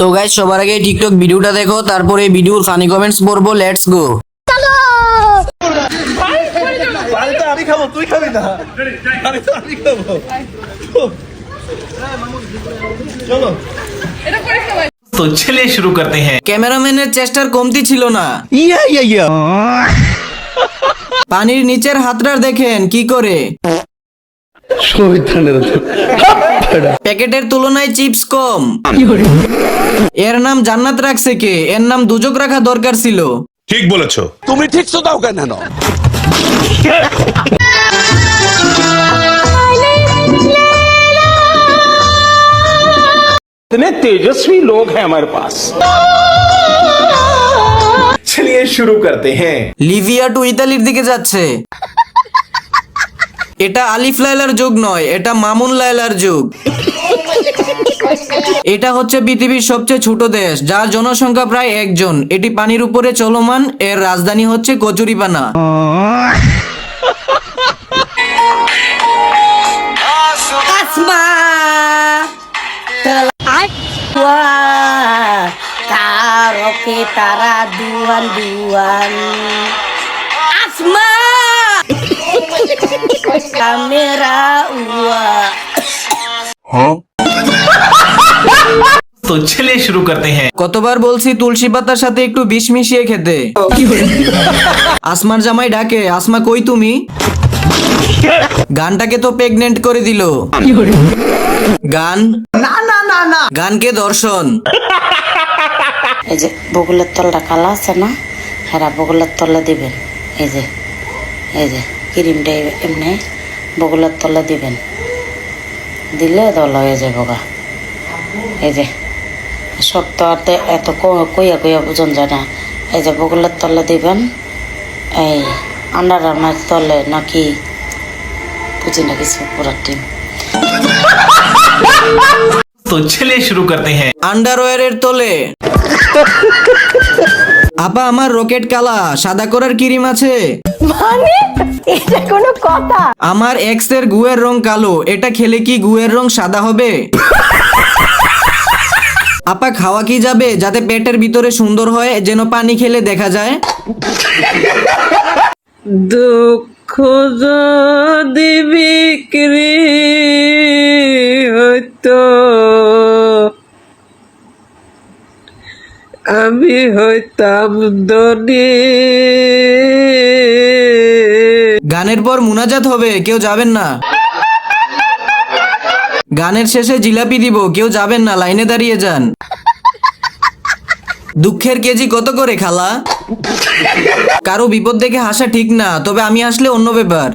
তো গাইস সবার আগে টিকটক ভিডিওটা দেখো, তারপরে ভিডিওর ফানি কমেন্টস পড়বো। Let's go. আমি খাবো, তুই খাবি না। আমি খাবো। চলো तो चलिए शुरू करते हैं। ক্যামেরাম্যানের চেষ্টার কমতি ছিল না। ইয়া পানির নিচের হাতটার দেখেন কি করে। প্যাকেটের তুলনায় চিপস কম। এর নাম জান্নাত রাখছে কে? এর নাম দুজক রাখা দরকার ছিল। ঠিক বলেছো। তুমি ঠিক তো দাও কেন? इतने तेजस्वी लोग हैं हमारे पास। चलिए शुरू करते हैं। লিভিয়া টু ইতালির দিকে যাচ্ছে। এটা আলিফ লায়লার যুগ নয়, এটা মামুন লায়লার যুগ। এটা হচ্ছে পৃথিবীর সবচেয়ে ছোট দেশ, যার জনসংখ্যা প্রায় 1 জন। এটি পানির উপরে চলমান। এর রাজধানী হচ্ছে কচুরিপানা। Karaoke tara duan Asma kamera ua तो चलिए शुरू करते हैं। কতবার বলছি তুলসী পাতার সাথে একটু বিষ মিশিয়ে খেতে। আসমার জামাই ডাকে, আসমা কই তুমি? গানটাকে তো প্রেগনেন্ট করে দিল। গান না না না না, গানকে দর্শন। এই যে বগুলের তলটা কালা আছে না, হেরা বগুলের তলে দিবেন। এই যে ক্রিমটা এমনি বগুলের তলে দিবেন, দিলে দল হয়ে যাবে গা। এই যে সব তো আর এত কইয়া বুঝন যায় না। এই যে বগুলের তলে দিবেন, এই আন্ডার আর্মের তলে নাকি বুঝি না কিছু পুরা টিম। तो चलिए शुरू करते हैं। আন্ডারওয়্যারের তলে। আপা আমার রকেট কালা, সাদা করার ক্রিম আছে? মানে এটা কোনো কথা? আমার এক্স এর গুয়ের রং কালো, এটা খেলে কি গুয়ের রং সাদা হবে? আপা খাওয়া কি যাবে, যাতে পেটের ভিতরে সুন্দর হয়, যেন পানি খেলে দেখা যায়? দুঃখ যদি বিক্রি হতো আমি হইতাম ধনী। গানের পর মুনাজাত হবে, কেউ যাবেন না। গানের শেষে জিলাপি দিব, কেউ যাবেন না, লাইনে দাঁড়িয়ে যান। দুঃখের কেজি কত করে খালা? কারো বিপদ দেখে হাসা ঠিক না, তবে আমি আসলে অন্য ব্যাপার।